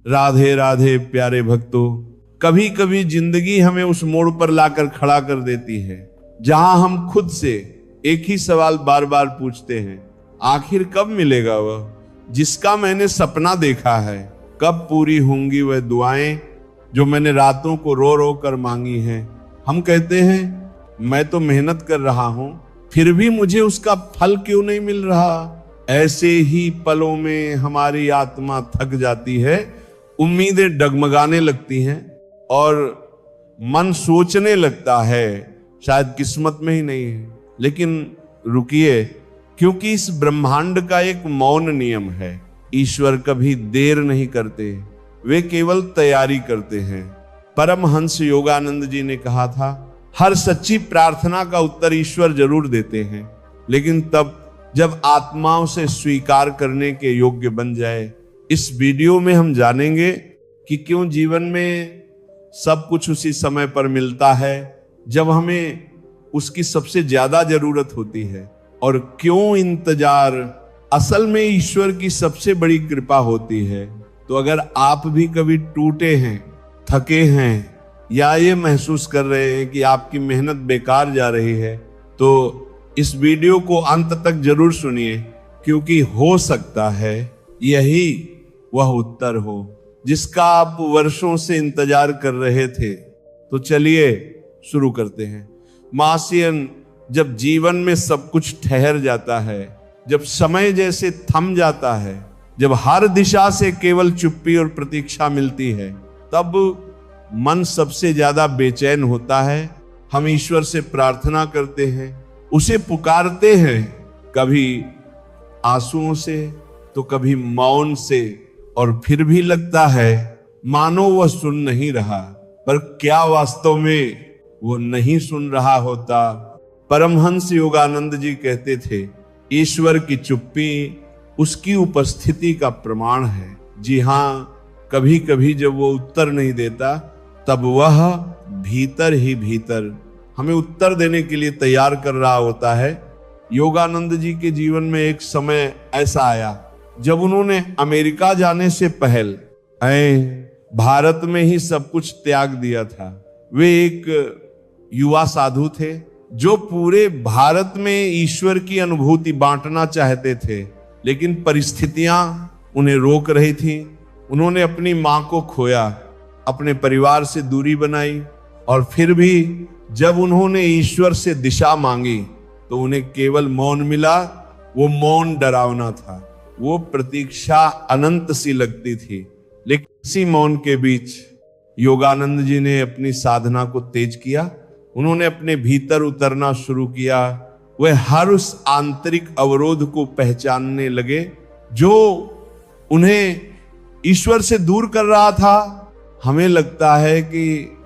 राधे राधे प्यारे भक्तों, कभी कभी जिंदगी हमें उस मोड़ पर लाकर खड़ा कर देती है जहां हम खुद से एक ही सवाल बार बार पूछते हैं, आखिर कब मिलेगा वह जिसका मैंने सपना देखा है? कब पूरी होंगी वह दुआएं जो मैंने रातों को रो रो कर मांगी हैं? हम कहते हैं मैं तो मेहनत कर रहा हूं, फिर भी मुझे उसका फल क्यों नहीं मिल रहा? ऐसे ही पलों में हमारी आत्मा थक जाती है, उम्मीदें डगमगाने लगती हैं और मन सोचने लगता है शायद किस्मत में ही नहीं है। लेकिन रुकिए, क्योंकि इस ब्रह्मांड का एक मौन नियम है। ईश्वर कभी देर नहीं करते, वे केवल तैयारी करते हैं। परमहंस योगानंद जी ने कहा था, हर सच्ची प्रार्थना का उत्तर ईश्वर जरूर देते हैं, लेकिन तब जब आत्माओं से स्वीकार करने के योग्य बन जाए। इस वीडियो में हम जानेंगे कि क्यों जीवन में सब कुछ उसी समय पर मिलता है जब हमें उसकी सबसे ज्यादा जरूरत होती है, और क्यों इंतजार असल में ईश्वर की सबसे बड़ी कृपा होती है। तो अगर आप भी कभी टूटे हैं, थके हैं, या ये महसूस कर रहे हैं कि आपकी मेहनत बेकार जा रही है, तो इस वीडियो को अंत तक जरूर सुनिए, क्योंकि हो सकता है यही वह उत्तर हो जिसका आप वर्षों से इंतजार कर रहे थे। तो चलिए शुरू करते हैं। महाशयन, जब जीवन में सब कुछ ठहर जाता है, जब समय जैसे थम जाता है, जब हर दिशा से केवल चुप्पी और प्रतीक्षा मिलती है, तब मन सबसे ज्यादा बेचैन होता है। हम ईश्वर से प्रार्थना करते हैं, उसे पुकारते हैं, कभी आंसुओं से तो कभी मौन से, और फिर भी लगता है मानो वह सुन नहीं रहा। पर क्या वास्तव में वो नहीं सुन रहा होता? परमहंस योगानंद जी कहते थे, ईश्वर की चुप्पी उसकी उपस्थिति का प्रमाण है। जी हां, कभी कभी जब वो उत्तर नहीं देता, तब वह भीतर ही भीतर हमें उत्तर देने के लिए तैयार कर रहा होता है। योगानंद जी के जीवन में एक समय ऐसा आया जब उन्होंने अमेरिका जाने से पहले भारत में ही सब कुछ त्याग दिया था। वे एक युवा साधु थे जो पूरे भारत में ईश्वर की अनुभूति बांटना चाहते थे, लेकिन परिस्थितियां उन्हें रोक रही थी। उन्होंने अपनी मां को खोया, अपने परिवार से दूरी बनाई, और फिर भी जब उन्होंने ईश्वर से दिशा मांगी तो उन्हें केवल मौन मिला। वो मौन डरावना था, वो प्रतीक्षा अनंत सी लगती थी। लेकिन इसी मौन के बीच योगानंद जी ने अपनी साधना को तेज किया। उन्होंने अपने भीतर उतरना शुरू किया। वे हर उस आंतरिक अवरोध को पहचानने लगे जो उन्हें ईश्वर से दूर कर रहा था। हमें लगता है कि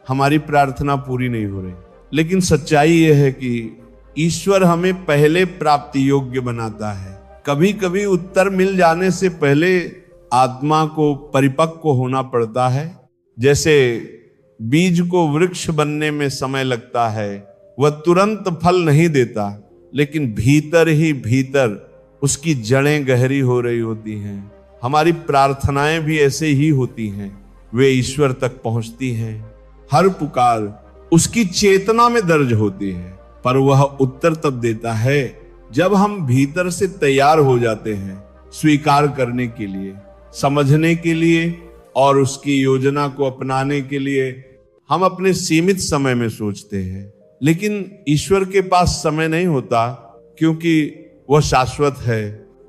हमारी प्रार्थना पूरी नहीं हो रही, लेकिन सच्चाई यह है कि ईश्वर हमें पहले प्राप्ति योग्य बनाता है। कभी कभी उत्तर मिल जाने से पहले आत्मा को परिपक्व होना पड़ता है। जैसे बीज को वृक्ष बनने में समय लगता है, वह तुरंत फल नहीं देता, लेकिन भीतर ही भीतर उसकी जड़ें गहरी हो रही होती हैं। हमारी प्रार्थनाएं भी ऐसे ही होती हैं, वे ईश्वर तक पहुंचती हैं। हर पुकार उसकी चेतना में दर्ज होती है, पर वह उत्तर तब देता है जब हम भीतर से तैयार हो जाते हैं स्वीकार करने के लिए, समझने के लिए और उसकी योजना को अपनाने के लिए। हम अपने सीमित समय में सोचते हैं, लेकिन ईश्वर के पास समय नहीं होता, क्योंकि वह शाश्वत है।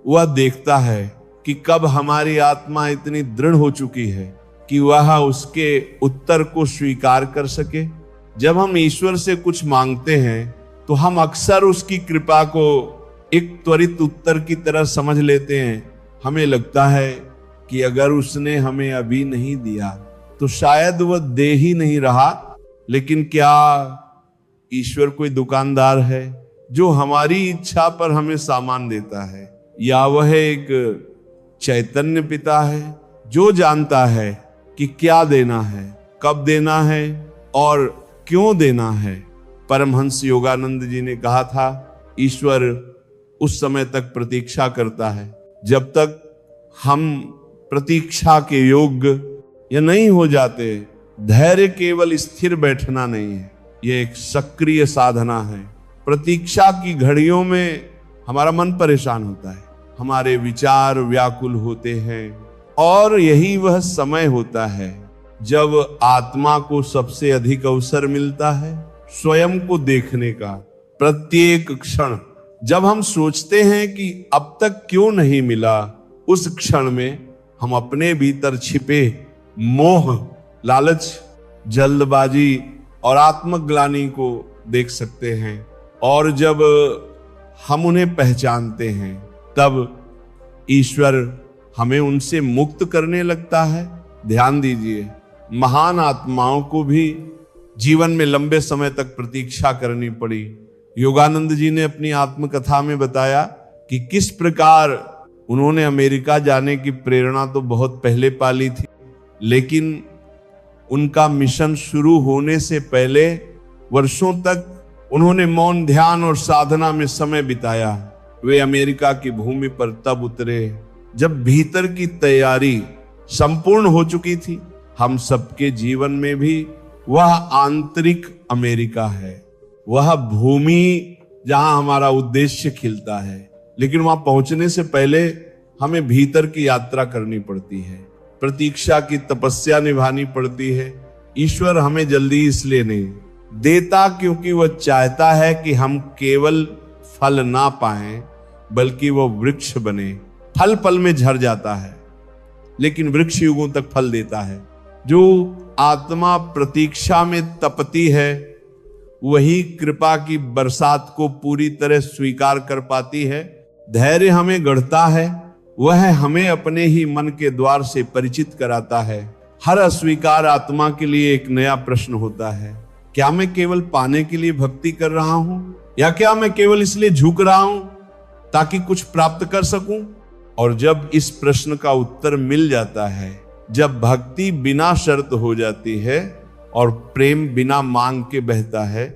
वह देखता है कि कब हमारी आत्मा इतनी दृढ़ हो चुकी है कि वह उसके उत्तर को स्वीकार कर सके। जब हम ईश्वर से कुछ मांगते हैं तो हम अक्सर उसकी कृपा को एक त्वरित उत्तर की तरह समझ लेते हैं। हमें लगता है कि अगर उसने हमें अभी नहीं दिया तो शायद वह दे ही नहीं रहा। लेकिन क्या ईश्वर कोई दुकानदार है जो हमारी इच्छा पर हमें सामान देता है? या वह एक चैतन्य पिता है जो जानता है कि क्या देना है, कब देना है और क्यों देना है? परमहंस योगानंद जी ने कहा था, ईश्वर उस समय तक प्रतीक्षा करता है जब तक हम प्रतीक्षा के योग्य या नहीं हो जाते। धैर्य केवल स्थिर बैठना नहीं है, यह एक सक्रिय साधना है। प्रतीक्षा की घड़ियों में हमारा मन परेशान होता है, हमारे विचार व्याकुल होते हैं, और यही वह समय होता है जब आत्मा को सबसे अधिक अवसर मिलता है स्वयं को देखने का। प्रत्येक क्षण जब हम सोचते हैं कि अब तक क्यों नहीं मिला, उस क्षण में हम अपने भीतर छिपे मोह, लालच, जल्दबाजी और आत्मग्लानि को देख सकते हैं। और जब हम उन्हें पहचानते हैं तब ईश्वर हमें उनसे मुक्त करने लगता है। ध्यान दीजिए, महान आत्माओं को भी जीवन में लंबे समय तक प्रतीक्षा करनी पड़ी। योगानंद जी ने अपनी आत्मकथा में बताया कि किस प्रकार उन्होंने अमेरिका जाने की प्रेरणा तो बहुत पहले पाली थी, लेकिन उनका मिशन शुरू होने से पहले वर्षों तक उन्होंने मौन, ध्यान और साधना में समय बिताया। वे अमेरिका की भूमि पर तब उतरे जब भीतर की तैयारी संपूर्ण हो चुकी थी। हम सबके जीवन में भी वह आंतरिक अमेरिका है, वह भूमि जहां हमारा उद्देश्य खिलता है, लेकिन वहां पहुंचने से पहले हमें भीतर की यात्रा करनी पड़ती है, प्रतीक्षा की तपस्या निभानी पड़ती है। ईश्वर हमें जल्दी इसलिए नहीं देता क्योंकि वह चाहता है कि हम केवल फल ना पाएं, बल्कि वह वृक्ष बने। फल पल में झड़ जाता है, लेकिन वृक्ष युगों तक फल देता है। जो आत्मा प्रतीक्षा में तपती है वही कृपा की बरसात को पूरी तरह स्वीकार कर पाती है। धैर्य हमें गढ़ता है, वह हमें अपने ही मन के द्वार से परिचित कराता है। हर अस्वीकार आत्मा के लिए एक नया प्रश्न होता है, क्या मैं केवल पाने के लिए भक्ति कर रहा हूं, या क्या मैं केवल इसलिए झुक रहा हूं ताकि कुछ प्राप्त कर सकूं? और जब इस प्रश्न का उत्तर मिल जाता है, जब भक्ति बिना शर्त हो जाती है और प्रेम बिना मांग के बहता है,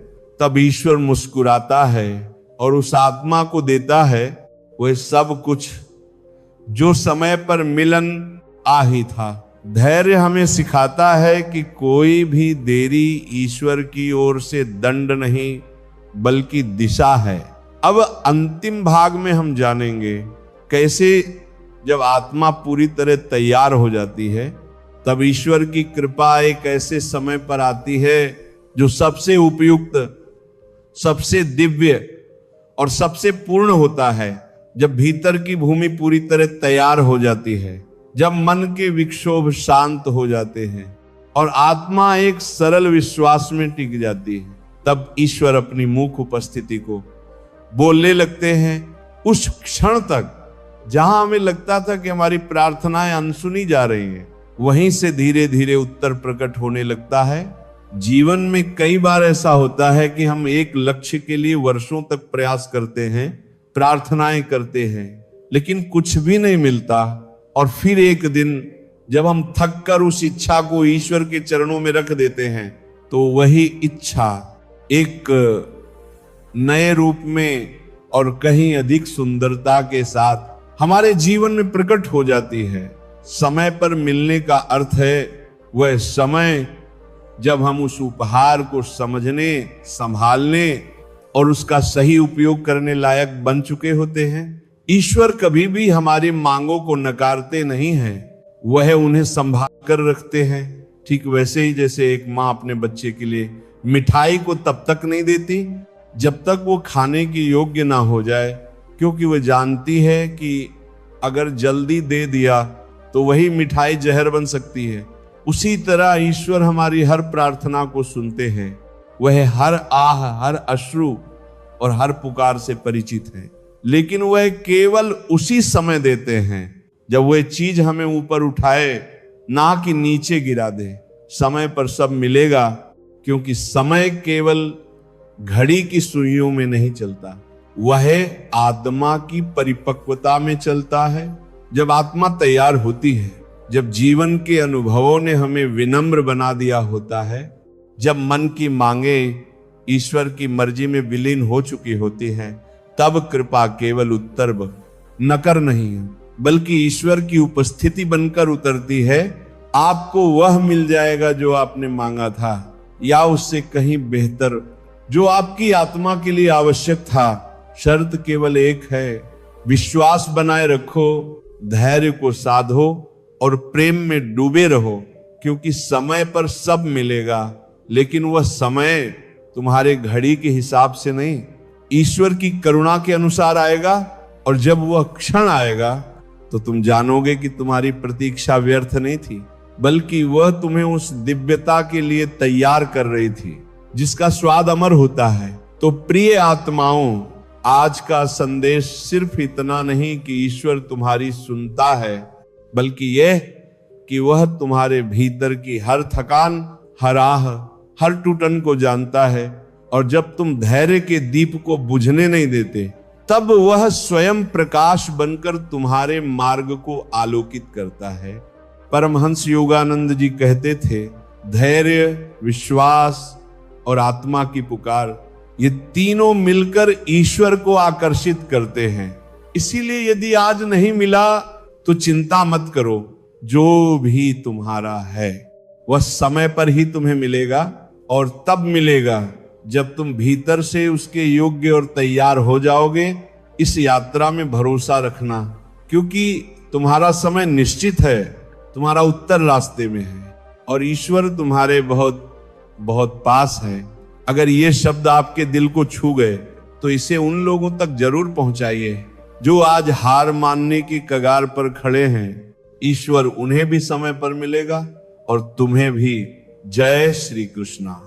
तब ईश्वर मुस्कुराता है और उस आत्मा को देता है वह सब कुछ जो समय पर मिलन आ ही था। धैर्य हमें सिखाता है कि कोई भी देरी ईश्वर की ओर से दंड नहीं बल्कि दिशा है। अब अंतिम भाग में हम जानेंगे कैसे जब आत्मा पूरी तरह तैयार हो जाती है तब ईश्वर की कृपा एक ऐसे समय पर आती है जो सबसे उपयुक्त, सबसे दिव्य और सबसे पूर्ण होता है। जब भीतर की भूमि पूरी तरह तैयार हो जाती है, जब मन के विक्षोभ शांत हो जाते हैं और आत्मा एक सरल विश्वास में टिक जाती है, तब ईश्वर अपनी मुख उपस्थिति को बोलने लगते हैं। उस क्षण तक जहां हमें लगता था कि हमारी प्रार्थनाएं अनसुनी जा रही हैं, वहीं से धीरे धीरे उत्तर प्रकट होने लगता है। जीवन में कई बार ऐसा होता है कि हम एक लक्ष्य के लिए वर्षों तक प्रयास करते हैं, प्रार्थनाएं करते हैं, लेकिन कुछ भी नहीं मिलता। और फिर एक दिन जब हम थक कर उस इच्छा को ईश्वर के चरणों में रख देते हैं, तो वही इच्छा एक नए रूप में और कहीं अधिक सुंदरता के साथ हमारे जीवन में प्रकट हो जाती है। समय पर मिलने का अर्थ है वह समय जब हम उस उपहार को समझने, संभालने और उसका सही उपयोग करने लायक बन चुके होते हैं। ईश्वर कभी भी हमारी मांगों को नकारते नहीं हैं, वह उन्हें संभाल कर रखते हैं। ठीक वैसे ही जैसे एक माँ अपने बच्चे के लिए मिठाई को तब तक नहीं देती जब तक वो खाने की योग्य ना हो जाए, क्योंकि वह जानती है कि अगर जल्दी दे दिया तो वही मिठाई जहर बन सकती है। उसी तरह ईश्वर हमारी हर प्रार्थना को सुनते हैं। वह हर आह, हर अश्रु और हर पुकार से परिचित है, लेकिन वह केवल उसी समय देते हैं जब वह चीज हमें ऊपर उठाए, ना कि नीचे गिरा दे। समय पर सब मिलेगा, क्योंकि समय केवल घड़ी की सुइयों में नहीं चलता, वह आत्मा की परिपक्वता में चलता है। जब आत्मा तैयार होती है, जब जीवन के अनुभवों ने हमें विनम्र बना दिया होता है, जब मन की मांगे ईश्वर की मर्जी में विलीन हो चुकी होती हैं, तब कृपा केवल उत्तर नकर नहीं है बल्कि ईश्वर की उपस्थिति बनकर उतरती है। आपको वह मिल जाएगा जो आपने मांगा था, या उससे कहीं बेहतर, जो आपकी आत्मा के लिए आवश्यक था। शर्त केवल एक है, विश्वास बनाए रखो, धैर्य को साधो और प्रेम में डूबे रहो, क्योंकि समय पर सब मिलेगा, लेकिन वह समय तुम्हारे घड़ी के हिसाब से नहीं, ईश्वर की करुणा के अनुसार आएगा। और जब वह क्षण आएगा तो तुम जानोगे कि तुम्हारी प्रतीक्षा व्यर्थ नहीं थी, बल्कि वह तुम्हें उस दिव्यता के लिए तैयार कर रही थी जिसका स्वाद अमर होता है। तो प्रिय आत्माओं, आज का संदेश सिर्फ इतना नहीं कि ईश्वर तुम्हारी सुनता है, बल्कि यह कि वह तुम्हारे भीतर की हर थकान, हर आह, हर टूटन को जानता है। और जब तुम धैर्य के दीप को बुझने नहीं देते, तब वह स्वयं प्रकाश बनकर तुम्हारे मार्ग को आलोकित करता है। परमहंस योगानंद जी कहते थे, धैर्य, विश्वास और आत्मा की पुकार, ये तीनों मिलकर ईश्वर को आकर्षित करते हैं। इसीलिए यदि आज नहीं मिला तो चिंता मत करो, जो भी तुम्हारा है वह समय पर ही तुम्हें मिलेगा, और तब मिलेगा जब तुम भीतर से उसके योग्य और तैयार हो जाओगे। इस यात्रा में भरोसा रखना, क्योंकि तुम्हारा समय निश्चित है, तुम्हारा उत्तर रास्ते में है और ईश्वर तुम्हारे बहुत बहुत पास है। अगर ये शब्द आपके दिल को छू गए तो इसे उन लोगों तक जरूर पहुंचाइए जो आज हार मानने की कगार पर खड़े हैं। ईश्वर उन्हें भी समय पर मिलेगा और तुम्हें भी। जय श्री कृष्णा।